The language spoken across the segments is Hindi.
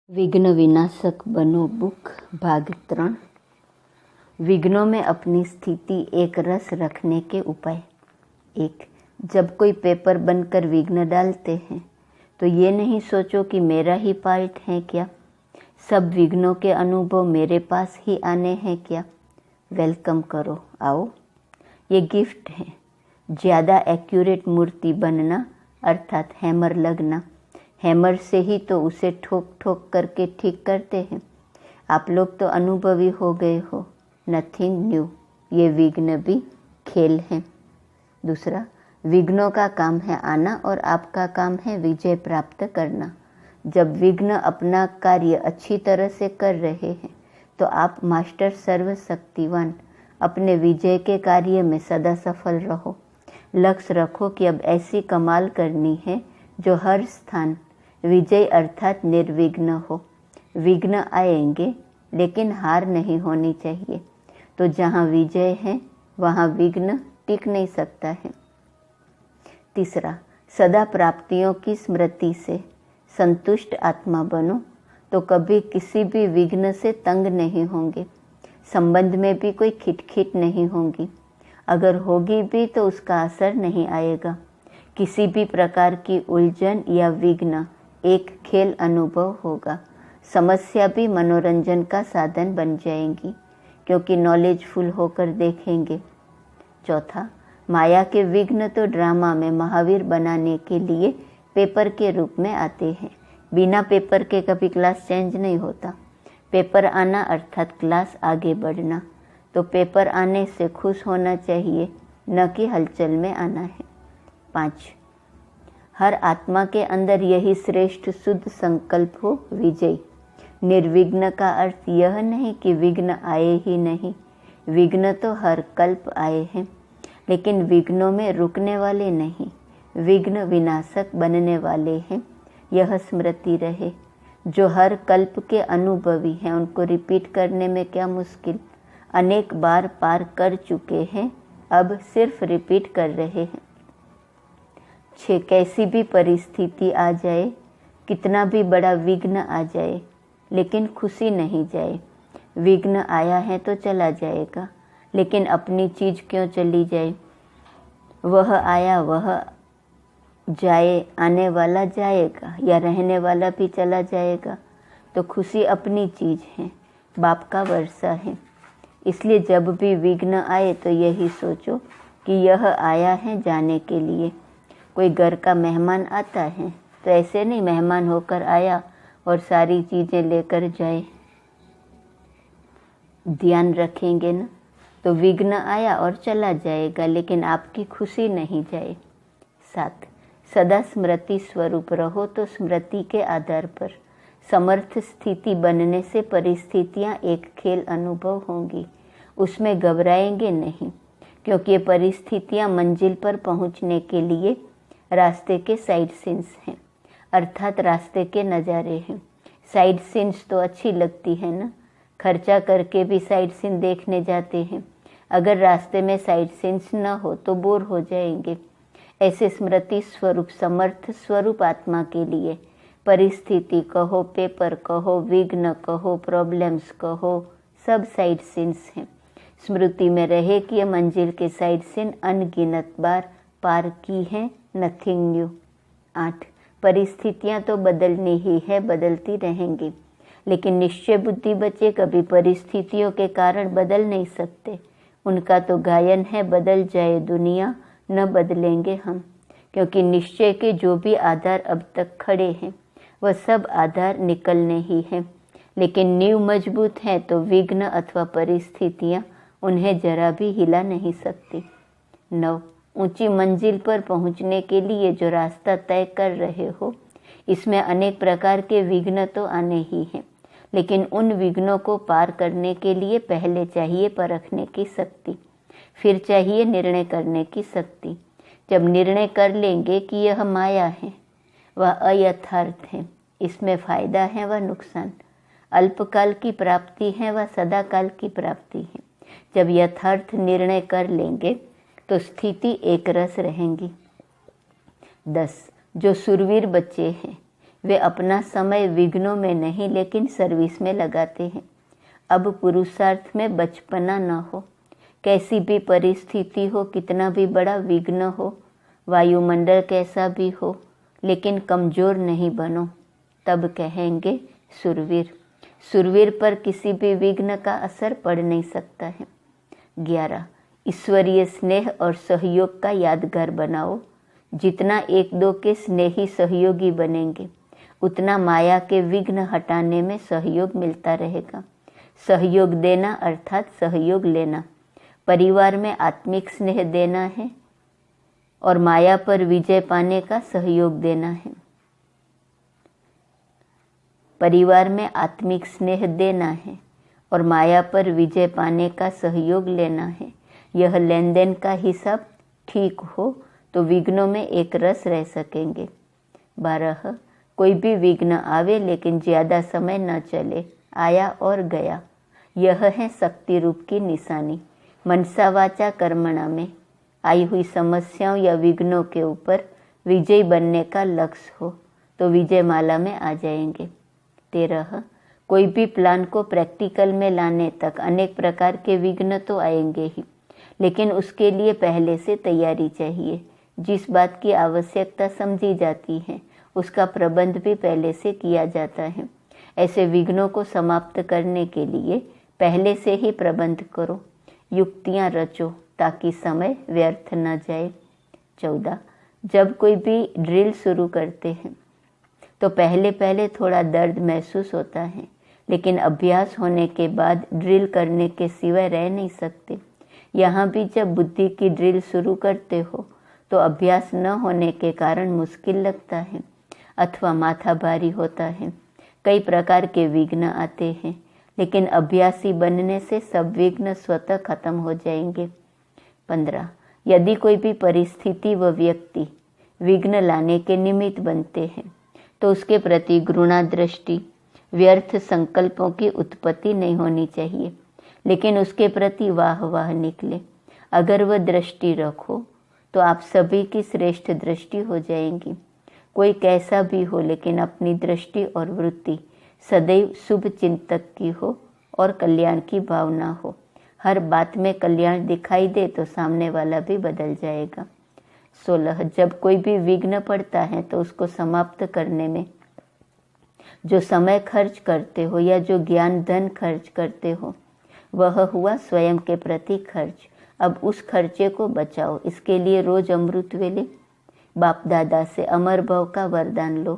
विघ्न विनाशक बनो बुक भाग 3। विघ्नों में अपनी स्थिति एक रस रखने के उपाय। 1। जब कोई पेपर बनकर विघ्न डालते हैं तो ये नहीं सोचो कि मेरा ही पार्ट है क्या, सब विघ्नों के अनुभव मेरे पास ही आने हैं क्या। वेलकम करो, आओ, ये गिफ्ट है। ज़्यादा एक्यूरेट मूर्ति बनना अर्थात हैमर लगना, हैमर से ही तो उसे ठोक ठोक करके ठीक करते हैं। आप लोग तो अनुभवी हो गए हो, नथिंग न्यू। ये विघ्न भी खेल हैं। 2. विघ्नों का काम है आना और आपका काम है विजय प्राप्त करना। जब विघ्न अपना कार्य अच्छी तरह से कर रहे हैं तो आप मास्टर सर्वशक्तिवान अपने विजय के कार्य में सदा सफल रहो। लक्ष्य रखो कि अब ऐसी कमाल करनी है जो हर स्थान विजय अर्थात निर्विघ्न हो। विघ्न आएंगे लेकिन हार नहीं होनी चाहिए। तो जहाँ विजय है वहाँ विघ्न टिक नहीं सकता है। 3. सदा प्राप्तियों की स्मृति से संतुष्ट आत्मा बनो तो कभी किसी भी विघ्न से तंग नहीं होंगे। संबंध में भी कोई खिटखिट नहीं होगी, अगर होगी भी तो उसका असर नहीं आएगा। किसी भी प्रकार की उलझन या विघ्न एक खेल अनुभव होगा। समस्या भी मनोरंजन का साधन बन जाएंगी क्योंकि नॉलेजफुल होकर देखेंगे। 4. माया के विघ्न तो ड्रामा में महावीर बनाने के लिए पेपर के रूप में आते हैं। बिना पेपर के कभी क्लास चेंज नहीं होता। पेपर आना अर्थात क्लास आगे बढ़ना। तो पेपर आने से खुश होना चाहिए, न कि हलचल में आना है। 5. हर आत्मा के अंदर यही श्रेष्ठ शुद्ध संकल्प हो, विजय। निर्विघ्न का अर्थ यह नहीं कि विघ्न आए ही नहीं, विघ्न तो हर कल्प आए हैं, लेकिन विघ्नों में रुकने वाले नहीं, विघ्न विनाशक बनने वाले हैं। यह स्मृति रहे। जो हर कल्प के अनुभवी हैं उनको रिपीट करने में क्या मुश्किल, अनेक बार पार कर चुके हैं, अब सिर्फ रिपीट कर रहे हैं। 6. कैसी भी परिस्थिति आ जाए, कितना भी बड़ा विघ्न आ जाए, लेकिन खुशी नहीं जाए। विघ्न आया है तो चला जाएगा, लेकिन अपनी चीज़ क्यों चली जाए। वह आया वह जाए, आने वाला जाएगा या रहने वाला भी चला जाएगा। तो खुशी अपनी चीज़ है, बाप का वर्षा है। इसलिए जब भी विघ्न आए तो यही सोचो कि यह आया है जाने के लिए। कोई घर का मेहमान आता है तो ऐसे नहीं मेहमान होकर आया और सारी चीज़ें लेकर जाए। ध्यान रखेंगे ना, तो विघ्न आया और चला जाएगा, लेकिन आपकी खुशी नहीं जाए। 7. सदा स्मृति स्वरूप रहो तो स्मृति के आधार पर समर्थ स्थिति बनने से परिस्थितियाँ एक खेल अनुभव होंगी। उसमें घबराएंगे नहीं, क्योंकि ये परिस्थितियाँ मंजिल पर पहुँचने के लिए रास्ते के साइड सीन्स हैं, अर्थात रास्ते के नज़ारे हैं। साइड सीन्स तो अच्छी लगती है ना, खर्चा करके भी साइड सीन देखने जाते हैं। अगर रास्ते में साइड सीन्स न हो तो बोर हो जाएंगे। ऐसे स्मृति स्वरूप समर्थ स्वरूप आत्मा के लिए परिस्थिति कहो, पेपर कहो, विघ्न कहो, प्रॉब्लम्स कहो, सब साइड सीन्स हैं। स्मृति में रहे कि ये मंजिल के साइड सीन अनगिनत बार पार की हैं, नथिंग न्यू। 8. परिस्थितियाँ तो बदलनी ही है, बदलती रहेंगी, लेकिन निश्चय बुद्धि बच्चे कभी परिस्थितियों के कारण बदल नहीं सकते। उनका तो गायन है, बदल जाए दुनिया न बदलेंगे हम, क्योंकि निश्चय के जो भी आधार अब तक खड़े हैं वह सब आधार निकलने ही हैं, लेकिन नींव मजबूत है तो विघ्न अथवा परिस्थितियाँ उन्हें जरा भी हिला नहीं सकती। 9. ऊंची मंजिल पर पहुंचने के लिए जो रास्ता तय कर रहे हो, इसमें अनेक प्रकार के विघ्न तो आने ही हैं, लेकिन उन विघ्नों को पार करने के लिए पहले चाहिए परखने की शक्ति, फिर चाहिए निर्णय करने की शक्ति। जब निर्णय कर लेंगे कि यह माया है, वह अयथार्थ है, इसमें फ़ायदा है व नुकसान, अल्पकाल की प्राप्ति है व सदाकाल की प्राप्ति है। जब यथार्थ निर्णय कर लेंगे तो स्थिति एक रस रहेंगी। 10. जो सुरवीर बच्चे हैं वे अपना समय विघ्नों में नहीं लेकिन सर्विस में लगाते हैं। अब पुरुषार्थ में बचपना न हो। कैसी भी परिस्थिति हो, कितना भी बड़ा विघ्न हो, वायुमंडल कैसा भी हो, लेकिन कमजोर नहीं बनो। तब कहेंगे सुरवीर। सुरवीर पर किसी भी विघ्न का असर पड़ नहीं सकता है। 11. ईश्वरीय स्नेह और सहयोग का यादगार बनाओ। जितना एक दो के स्नेही सहयोगी बनेंगे, उतना माया के विघ्न हटाने में सहयोग मिलता रहेगा। सहयोग देना अर्थात सहयोग लेना। परिवार में आत्मिक स्नेह देना है और माया पर विजय पाने का सहयोग देना है। परिवार में आत्मिक स्नेह देना है और माया पर विजय पाने का सहयोग लेना है। यह लेन देन का हिसाब ठीक हो तो विघ्नों में एक रस रह सकेंगे। 12. कोई भी विघ्न आवे लेकिन ज़्यादा समय न चले, आया और गया। यह है शक्ति रूप की निशानी। मनसा वाचा कर्मणा में आई हुई समस्याओं या विघ्नों के ऊपर विजयी बनने का लक्ष्य हो तो विजय माला में आ जाएंगे। 13. कोई भी प्लान को प्रैक्टिकल में लाने तक अनेक प्रकार के विघ्न तो आएंगे ही, लेकिन उसके लिए पहले से तैयारी चाहिए। जिस बात की आवश्यकता समझी जाती है उसका प्रबंध भी पहले से किया जाता है। ऐसे विघ्नों को समाप्त करने के लिए पहले से ही प्रबंध करो, युक्तियां रचो ताकि समय व्यर्थ न जाए। 14. जब कोई भी ड्रिल शुरू करते हैं तो पहले पहले थोड़ा दर्द महसूस होता है, लेकिन अभ्यास होने के बाद ड्रिल करने के सिवाय रह नहीं सकते। यहाँ भी जब बुद्धि की ड्रिल शुरू करते हो तो अभ्यास न होने के कारण मुश्किल लगता है अथवा माथा भारी होता है। कई प्रकार के विघ्न आते हैं, लेकिन अभ्यासी बनने से सब विघ्न स्वतः खत्म हो जाएंगे। 15. यदि कोई भी परिस्थिति व व्यक्ति विघ्न लाने के निमित्त बनते हैं तो उसके प्रति घृणा दृष्टि, व्यर्थ संकल्पों की उत्पत्ति नहीं होनी चाहिए, लेकिन उसके प्रति वाह वाह निकले। अगर वह दृष्टि रखो तो आप सभी की श्रेष्ठ दृष्टि हो जाएंगी। कोई कैसा भी हो, लेकिन अपनी दृष्टि और वृत्ति सदैव शुभ चिंतक की हो और कल्याण की भावना हो। हर बात में कल्याण दिखाई दे तो सामने वाला भी बदल जाएगा। 16. जब कोई भी विघ्न पड़ता है तो उसको समाप्त करने में जो समय खर्च करते हो या जो ज्ञान धन खर्च करते हो वह हुआ स्वयं के प्रति खर्च। अब उस खर्चे को बचाओ। इसके लिए रोज अमृत वेले बाप दादा से अमर भव का वरदान लो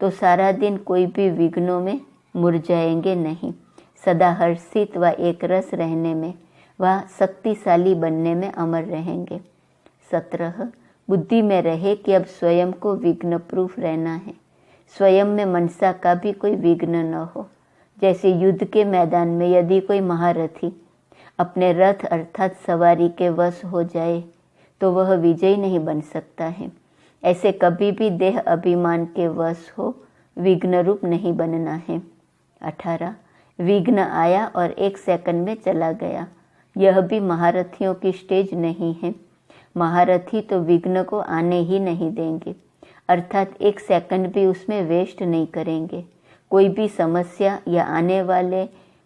तो सारा दिन कोई भी विघ्नों में मुरझाएंगे नहीं। सदा हर्षित व एक रस रहने में व शक्तिशाली बनने में अमर रहेंगे। 17. बुद्धि में रहे कि अब स्वयं को विघ्न प्रूफ रहना है। स्वयं में मनसा का भी कोई विघ्न न हो। जैसे युद्ध के मैदान में यदि कोई महारथी अपने रथ अर्थात सवारी के वश हो जाए तो वह विजयी नहीं बन सकता है। ऐसे कभी भी देह अभिमान के वश हो विघ्न रूप नहीं बनना है। 18. विघ्न आया और 1 सेकंड में चला गया। यह भी महारथियों की स्टेज नहीं है। महारथी तो विघ्न को आने ही नहीं देंगे, अर्थात 1 सेकंड भी उसमें वेस्ट नहीं करेंगे। कोई भी समस्या या आने वाले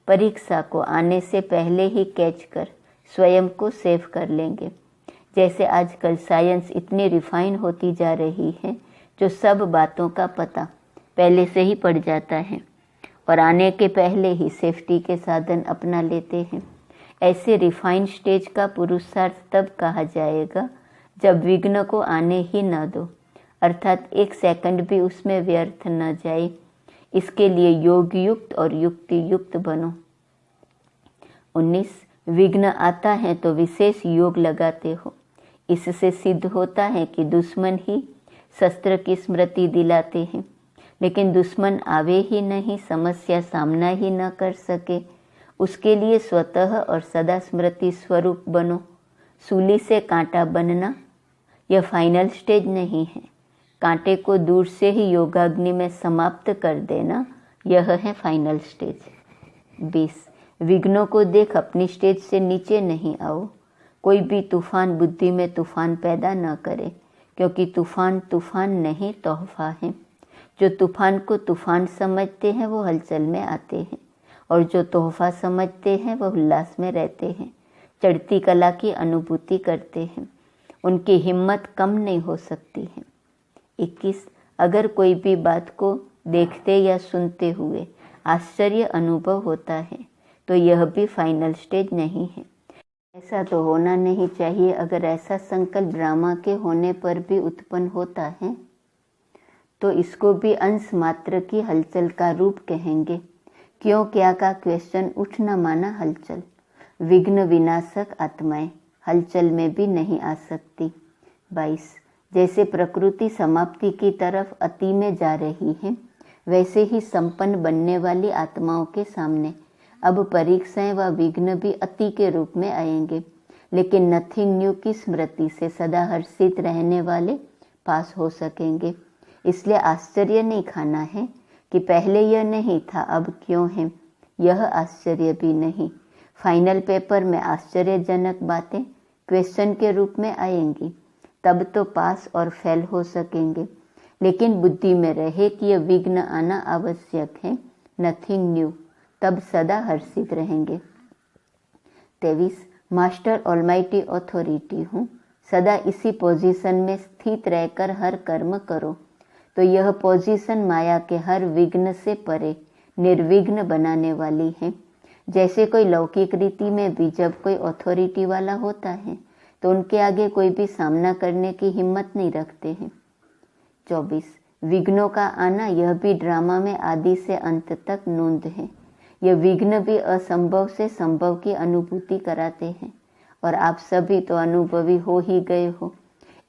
परीक्षा को आने से पहले ही कैच कर स्वयं को सेव कर लेंगे। जैसे आजकल साइंस इतनी रिफाइन होती जा रही है जो सब बातों का पता पहले से ही पड़ जाता है और आने के पहले ही सेफ्टी के साधन अपना लेते हैं। ऐसे रिफाइन स्टेज का पुरुषार्थ तब कहा जाएगा जब विघ्न को आने ही न दो, अर्थात 1 सेकंड भी उसमें व्यर्थ न जाए। इसके लिए योग युक्त और युक्ति युक्त बनो। 19. विघ्न आता है तो विशेष योग लगाते हो। इससे सिद्ध होता है कि दुश्मन ही शस्त्र की स्मृति दिलाते हैं, लेकिन दुश्मन आवे ही नहीं, समस्या सामना ही न कर सके, उसके लिए स्वतः और सदा स्मृति स्वरूप बनो। सूली से कांटा बनना यह फाइनल स्टेज नहीं है। कांटे को दूर से ही योगाग्नि में समाप्त कर देना यह है फाइनल स्टेज। 20. विघ्नों को देख अपनी स्टेज से नीचे नहीं आओ। कोई भी तूफान बुद्धि में तूफान पैदा न करे, क्योंकि तूफान तूफान नहीं तोहफा है। जो तूफान को तूफान समझते हैं वो हलचल में आते हैं, और जो तोहफा समझते हैं वह उल्लास में रहते हैं, चढ़ती कला की अनुभूति करते हैं। उनकी हिम्मत कम नहीं हो सकती है। 21 अगर कोई भी बात को देखते या सुनते हुए आश्चर्य अनुभव होता है तो यह भी फाइनल स्टेज नहीं है। ऐसा तो होना नहीं चाहिए। अगर ऐसा संकल्प ड्रामा के होने पर भी उत्पन्न होता है तो इसको भी अंश मात्र की हलचल का रूप कहेंगे। क्यों क्या का क्वेश्चन उठना माना हलचल। विघ्न विनाशक आत्माएं हलचल में भी नहीं आ सकती। 22 जैसे प्रकृति समाप्ति की तरफ अति में जा रही है, वैसे ही संपन्न बनने वाली आत्माओं के सामने अब परीक्षाएं व विघ्न भी अति के रूप में आएंगे, लेकिन नथिंग न्यू की स्मृति से सदा हर्षित रहने वाले पास हो सकेंगे। इसलिए आश्चर्य नहीं खाना है कि पहले यह नहीं था अब क्यों है, यह आश्चर्य भी नहीं। फाइनल पेपर में आश्चर्यजनक बातें क्वेश्चन के रूप में आएंगी, तब तो पास और फेल हो सकेंगे, लेकिन बुद्धि में रहे कि यह विघ्न आना आवश्यक है, नथिंग न्यू, तब सदा हर्षित रहेंगे। 23 मास्टर ऑलमाइटी अथॉरिटी हूँ, सदा इसी पोजीशन में स्थित रहकर हर कर्म करो, तो यह पोजीशन माया के हर विघ्न से परे निर्विघ्न बनाने वाली है। जैसे कोई लौकिक रीति में भी जब कोई अथॉरिटी वाला होता है तो उनके आगे कोई भी सामना करने की हिम्मत नहीं रखते हैं। 24 विघ्नों का आना यह भी ड्रामा में आदि से अंत तक नोंद है। यह विघ्न भी असंभव से संभव की अनुभूति कराते हैं, और आप सभी तो अनुभवी हो ही गए हो,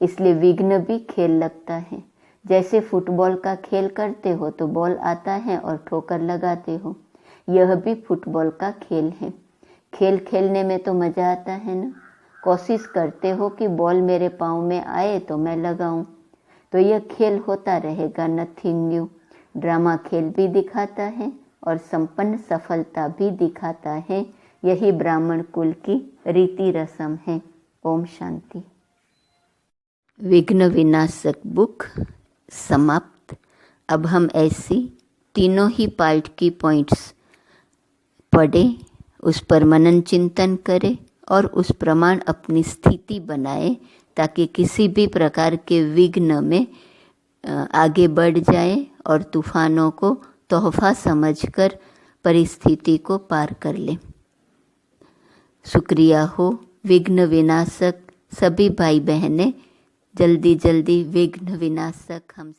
इसलिए विघ्न भी खेल लगता है। जैसे फुटबॉल का खेल करते हो तो बॉल आता है और ठोकर लगाते हो, यह भी फुटबॉल का खेल है। खेल खेलने में तो मज़ा आता है ना। कोशिश करते हो कि बॉल मेरे पाँव में आए तो मैं लगाऊं, तो यह खेल होता रहेगा, नथिंग न्यू। ड्रामा खेल भी दिखाता है और संपन्न सफलता भी दिखाता है। यही ब्राह्मण कुल की रीति रस्म है। ओम शांति। विघ्न विनाशक बुक समाप्त। अब हम ऐसी तीनों ही पार्ट की पॉइंट्स पढ़ें, उस पर मनन चिंतन करें और उस प्रमाण अपनी स्थिति बनाए, ताकि किसी भी प्रकार के विघ्न में आगे बढ़ जाए और तूफानों को तोहफा समझकर परिस्थिति को पार कर ले। शुक्रिया हो विघ्न विनाशक सभी भाई बहनें, जल्दी जल्दी विघ्न विनाशक हम